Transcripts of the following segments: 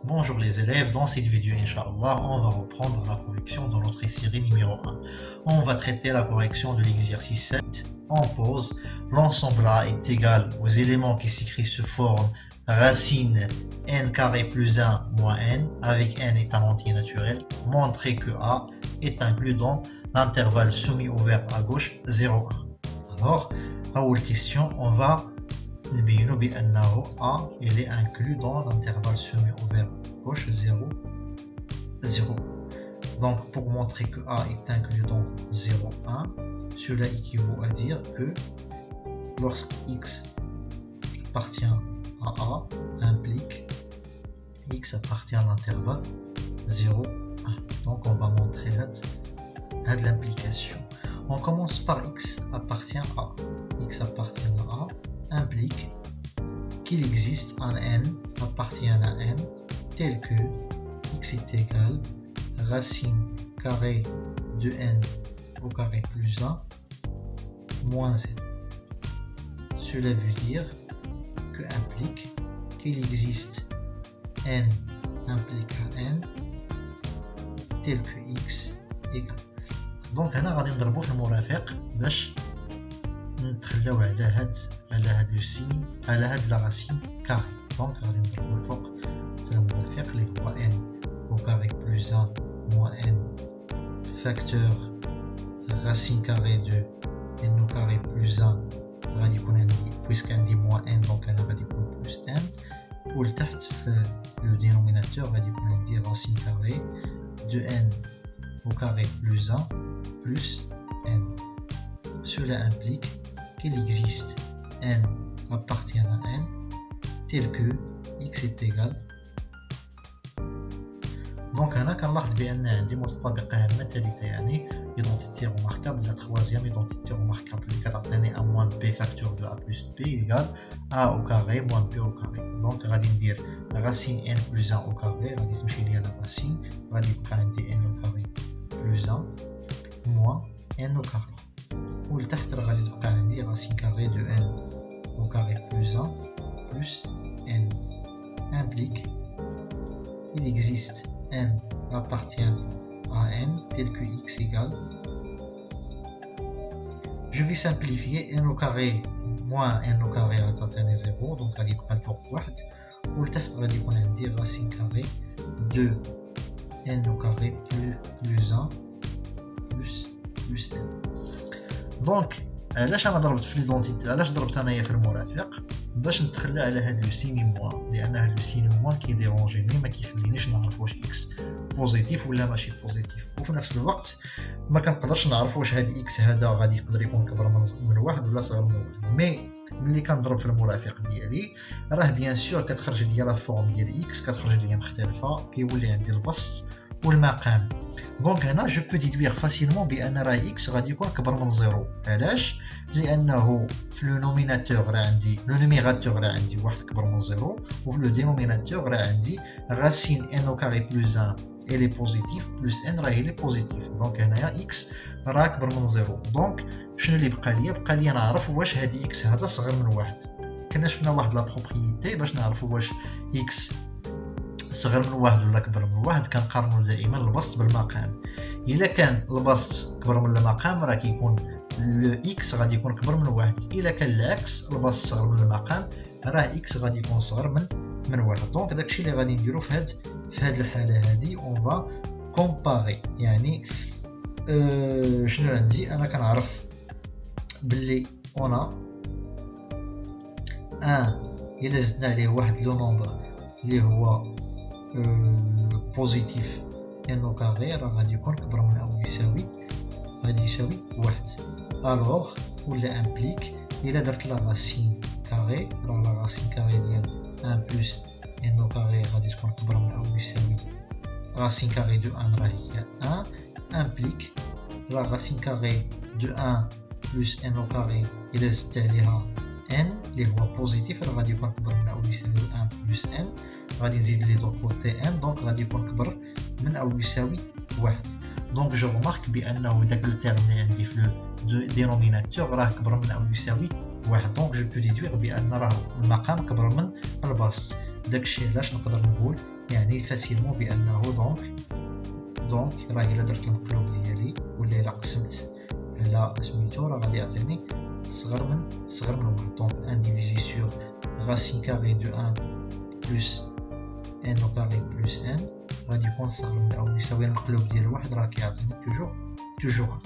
Bonjour les élèves, dans cette vidéo, Inch'Allah, on va reprendre la correction de notre série numéro 1. On va traiter la correction de l'exercice 7. On pose, l'ensemble A est égal aux éléments qui s'écrivent sous forme racine n carré plus 1 moins n, avec n est un entier naturel. Montrer que A est inclus dans l'intervalle semi-ouvert à gauche 0,1. Alors, à la question, on va نبينو بأنه A il est inclus dans l'intervalle semi-ouvert gauche 0, 0. Donc pour montrer que A est inclus dans 0, 1, cela équivaut à dire que lorsque X appartient à A, implique X appartient à l'intervalle 0, 1. Donc on va montrer l'implication. On commence par X appartient à X appartient à A implique qu'il existe un n appartient à n tel que x est égal racine carrée de n au carré plus 1 moins n. Cela veut dire que implique qu'il existe n implique à n tel que x égal. Donc هنا غادي نضربو في المرافق باش نتخلاو على هاد لو سين على هاد لا راسين كاري. دونك غادي نضربو الفوق في المرافق اللي هو n au carré plus 1 moins n facteur racine carré de n au carré plus 1 غادي يكون عندي puisque عندي moins n دونك انا غادي يكون plus n ولتحت في لو dénominateur غادي يكون عندي racine carré de n au carré plus 1 plus n. Cela implique qu'il existe n appartient à n tel que x est égal. Donc هنا كنلاحظ بان عندي متطابقه هامه ثالثه يعني identité remarquable la troisième identité remarquable اللي كتعطيني a moins b facteur de a plus b égale a au carré moins b au carré. Donc غادي ندير racine n plus 1 au carré غادي تمشي ليا لا racine غادي يبقى عندي n au carré plus 1 moins n au carré. ولتحت غادي تبقى عندي racine carrée de n au carré plus 1 plus n implique il existe n appartient à n tel que x égale. Je vais simplifier n au carré moins n au carré غادي تعطيني 0 donc غادي يبقى الفوق 1 ولتحت غادي يكون عندي racine carrée de n au carré plus 1 plus n. دونك علاش انا ضربت في ليدونتيتي علاش ضربت انايا في المرافق باش نتخلى على هاد لو سيني موان لان هاد لو سيني موان كيديرونجيني ما كيخلينيش نعرف واش اكس بوزيتيف ولا ماشي بوزيتيف وفي نفس الوقت ما كنقدرش نعرف واش هاد اكس هذا غادي يقدر يكون كبر من واحد ولا صغر من واحد. مي ملي كنضرب في المرافق ديالي راه بيان سور كتخرج ليا لا فورم ديال اكس كتخرج ليا مختلفه كيولي عندي البسط والمقام. دونك هنا جو بو ديدوير فاسيلمون بان راه اكس غادي يكون كبر من زيرو. علاش؟ لانه في لو نوميناتور راه عندي لو نوميراتور راه عندي واحد كبر من زيرو وفي لو دينوميناتور راه عندي راسين ان او كاري بلس 1 الي بوزيتيف بلس ان راه الي بوزيتيف. دونك هنايا اكس راه كبر من زيرو. دونك شنو اللي بقى لي نعرف واش هادي اكس هذا صغر من واحد. كنا شفنا واحد لا بروبريتي باش نعرفوا واش اكس صغر من واحد ولا كبر من واحد كنقارنوا دائما البسط بالمقام. الا كان البسط كبر من المقام راه كيكون اكس غادي يكون كبر من واحد. الا كان العكس البسط صغر من المقام راه اكس غادي يكون صغر من واحد. دونك داكشي اللي غادي نديرو في هاد الحاله هادي اون فا كومباري. يعني شنو عندي انا كنعرف باللي انا الا زدنا عليه واحد لو نومبر اللي هو بوزيتيف ان او كاري راه غادي يكون كبر من او يساوي غادي يساوي واحد. الوغ ولا امبليك الا درت لا راسين كاري راه لا راسين كاري ديال 1 بلس ان او كاري غادي تكون كبر من او يساوي راسين كاري دو 1 راه هي 1 امبليك لا راسين كاري دو 1 بلس ان او كاري الا زدت عليها ان اللي هو بوزيتيف راه غادي يكون كبر من او يساوي 1 بلس ان غادي نزيد لي دو كوتي ان دونك غادي يكون كبر من او يساوي واحد. دونك جو رمارك بانه داك لو تيرم اللي عندي في لو دينوميناتور راه كبر من او يساوي واحد. دونك جو بو ديدوير بان راه المقام كبر من البسط. داكشي علاش نقدر نقول يعني فاسيلمون بانه دونك راه الا درت المقلوب ديالي ولا الا قسمت على سميتو راه غادي يعطيني صغر من واحد. دونك 1 ديفيزي سور racine carrée de 1 plus n au carré plus n غادي يكون صغر من او يساوي المقلوب ديال واحد راه كيعطيني توجور.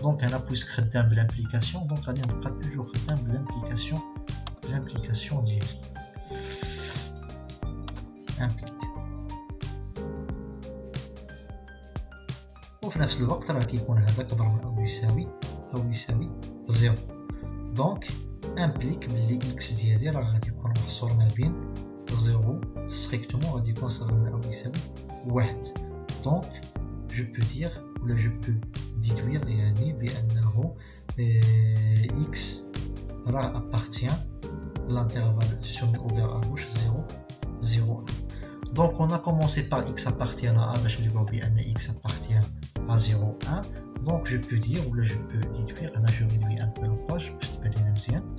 دونك انا بويسك خدام بلامبليكاسيون دونك غادي نبقى توجور خدام بلامبليكاسيون ديالي امبليك. وفي نفس الوقت راه كيكون هذا كبر من او يساوي زيرو. دونك امبليك بلي اكس ديالي راه غادي يكون محصور ما بين زيرو ستريكتومون غادي يكون صغر من او يساوي واحد. دونك جو بو دير ولا جو بو ديدوير يعني بانه اكس راه ابارتيان l'intervalle semi ouvert à gauche 0. Donc on a commencé par x appartient à A, باش نلقاو بان x appartient à 0, 1. Donc je peux dire ou je peux déduire, là je réduis un peu la page باش تبان لينا مزيان.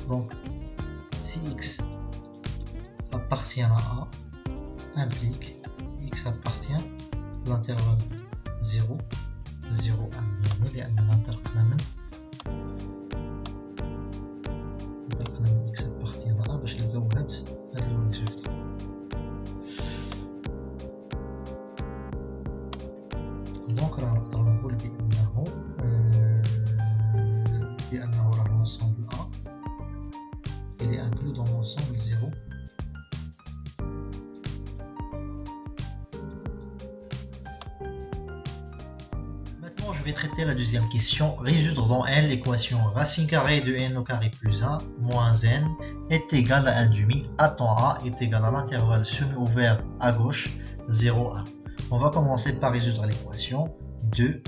Donc si x appartient à A implique x appartient à l'intervalle 0, 0, 1 يعني لأننا انطلقنا من x appartient à A باش نلقاو هاد لو ريزولتا. دونك راه نقدر نقول بأنه راه l'ensemble A il est inclus dans l'ensemble 0. Maintenant, je vais traiter la deuxième question. Résoudre dans n l'équation racine carrée de n au carré plus 1 moins n est égal à 1 demi. A temps A est égal à l'intervalle semi-ouvert à gauche 0, 1. On va commencer par résoudre l'équation 2.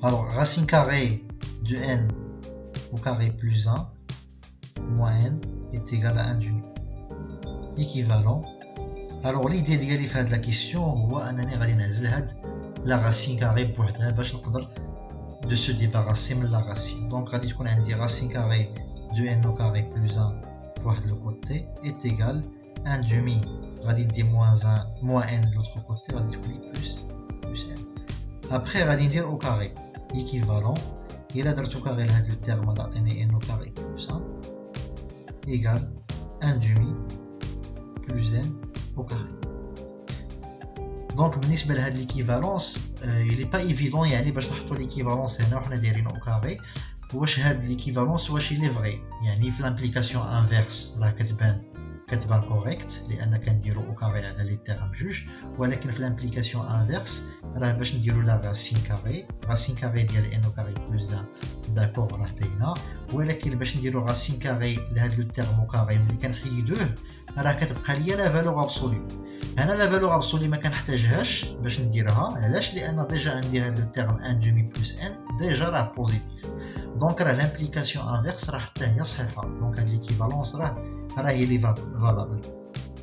Alors, racine carrée de n au carré plus 1 moins n est égal à 1 demi. Équivalent. Alors, l'idée ديالي في هاد la question هو أنني غادي نعزل هاد la racine carrée بوحدها باش نقدر de se débarrasser من la racine. Donc, غادي تكون عندي racine carrée de n au carré plus 1 في واحد le côté est égal 1 demi. غادي ندير moins n de l'autre côté غادي تكون plus n. Après, غادي ندير au carré. Équivalent, il a درتو carré لهاد le terme غادي تعطيني n au carré plus 1 égale 1 demi plus n au carré. Donc بالنسبة لهاد l'équivalence il est pas évident يعني باش نحطو l'équivalence هنا وحنا دايرين au carré واش هاد l'équivalence واش il est vrai يعني في l'implication inverse راه كتبان كوريكت لان كنديرو او كاري على لي تيرم جوج ولكن في l'implication inverse راه باش نديرو لا راسين كاري ديال ان او كاري بلس 1 داكور راه باينه ولكن باش نديرو راسين كاري لهاد لو تيرم او كاري ملي كنحيدوه راه كتبقى ليا لا فالور ابسولي. هنا لا فالور ابسولي ما كنحتاجهاش باش نديرها علاش لان ديجا عندي هاد لو تيرم 1 دومي بلس ان ديجا راه بوزيتيف. دونك راه l'implication inverse راه حتى هي صحيحه. دونك هاد l'équivalence راه il est valable.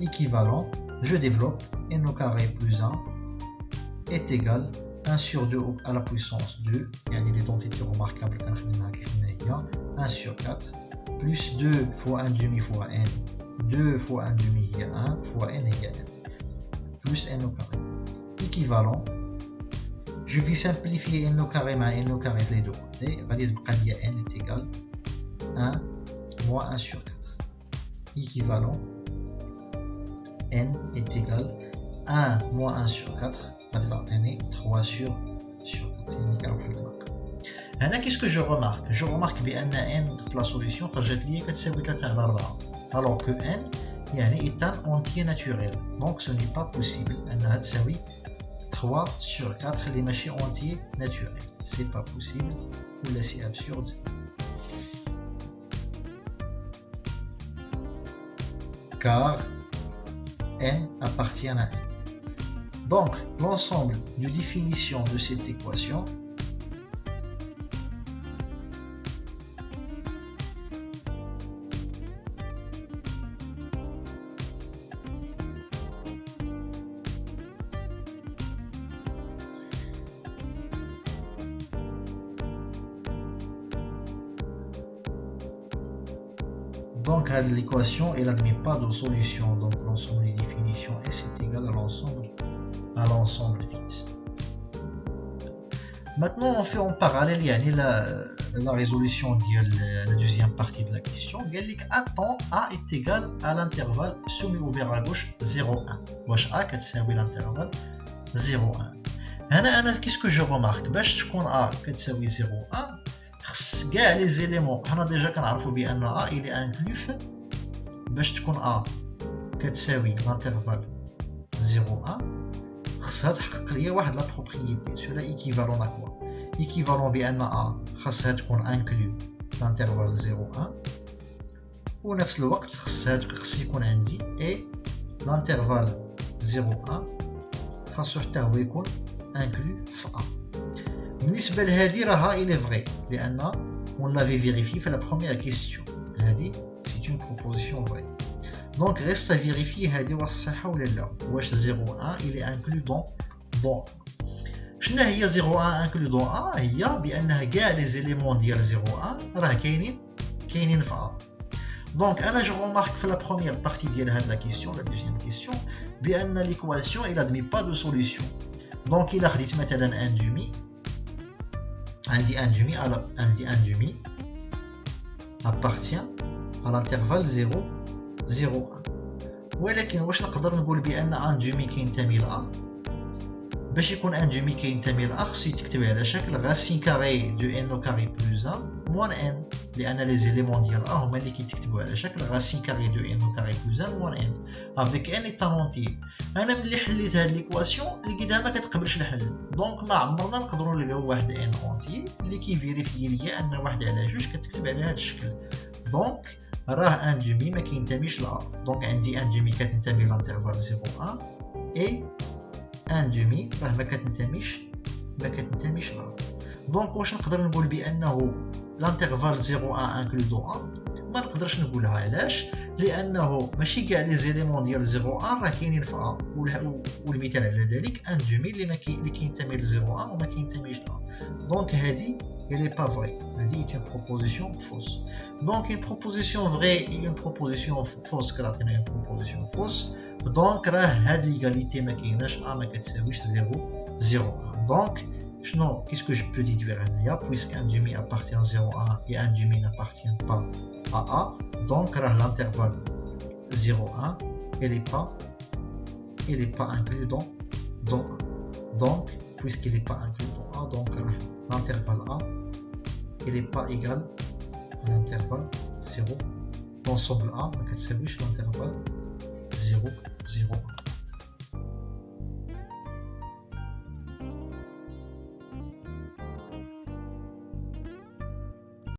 Équivalent, je développe n au carré plus 1 est égal 1 sur 2 à la puissance 2, يعني l'identité remarquable كنخدمها كيف ما هي 1 sur 4 plus 2 fois 1 demi fois n 2 fois 1 demi هي 1 fois n égale n plus n au carré. Équivalent, je vais simplifier n au carré مع n au carré les deux côtés, غادي تبقى لي n est égal 1 moins 1 sur 4. Équivalent, n est égal 1 moins 1 sur 4 غادي تعطيني 3 sur 4 يعني كنروح للباقي. هنا qu'est-ce que je remarque? Je remarque بأن n في la solution خرجت لي كتساوي 3 على 4 alors que n يعني est un entier naturel donc ce n'est pas possible أنها تساوي 3 sur 4 اللي ماشي entier naturel. C'est pas possible ولا c'est absurde. Car n appartient à n. Donc, l'ensemble de définitions de cette équation Donc l'équation elle n'admet pas de solution, donc l'ensemble des définitions S est égal à l'ensemble vide. Maintenant on fait en parallèle la résolution de la deuxième partie de la question. Attends A est égal à l'intervalle semi-ouvert à gauche 0,1. Gauche A كتساوي l'intervalle 0,1. هنا qu'est-ce que je remarque باش تكون A كتساوي 0,1 خص كاع لي زيليمون حنا ديجا كنعرفوا بان A il est inclus باش تكون A كتساوي l'intervalle 0,1 خصها تحقق ليا واحد لا بروبريتي سولا ايكيفالون اكوا ايكيفالون بان A خصها تكون inclus l'intervalle 0,1 ونفس الوقت خص يكون عندي اي l'intervalle 0,1 خاصو حتى هو يكون inclus في A. بالنسبة لهذه راها il est vrai لأن on l'avait vérifié في la première question. هذه c'est une proposition vraie. Donc reste à vérifier هذه واش صحيحة ولا لا. واش 0,1 il est inclus dans شنو هي 0,1 inclus dans A؟ هي بأنها كاع لي زيليمون ديال 0,1 راه كاينين في A. Donc أنا je remarque في la première partie ديال هاد la question, la deuxième question, بأن l'équation il admet pas de solution. Donc il a خديت مثلا un demi عندي un demi appartient à l'intervalle 0,1 ولكن واش نقدر نقول بان un demi كينتمي ل A؟ باش يكون un demi كينتمي ل A خصو يتكتب على شكل racine carrée de n au carré plus 1 moins n لان لي زيليمون ديال A هما اللي كيتكتبوا على شكل racine carrée de n au carré plus 1 moins n avec n étant entier. انا ملي حليت هاد ليكواسيون لقيتها ما كتقبلش الحل، دونك ما عمرنا نقدروا نلقاو واحد ان اونتي اللي كيفيريفي ليا ان واحد على جوج كتكتب على هاد الشكل. دونك راه ان دومي ما كينتميش ل A. دونك عندي ان دومي كتنتمي لانترفال 0,1 اي ان دومي راه ما كتنتميش ل A. دونك واش نقدر نقول بانه لانترفال 0,1 انكلو دو A؟ ما نقدرش نقولها. علاش؟ لانه ماشي كاع لي زيليمون ديال 0,1 راه كاينين في A، والمثال على ذلك ان دومي اللي كينتمي ل 0,1 وما كينتميش ل A. دونك هذه elle est pas vraie. هذه est une proposition fausse. Donc une proposition vraie et une proposition fausse كتعطينا une proposition fausse. دونك راه هاد ليغاليتي ما كايناش A ما كتساويش 0,1. دونك شنو qu'est-ce que je peux déduire هنايا puisque un demi appartient à 0,1 et un demi n'appartient pas à A. Donc l'intervalle 0,1 elle est pas inclus donc puisqu'il n'est pas inclus dans A, donc l'intervalle A il n'est pas égal à l'intervalle 0. L'ensemble A ما كتساويش l'intervalle 0,0.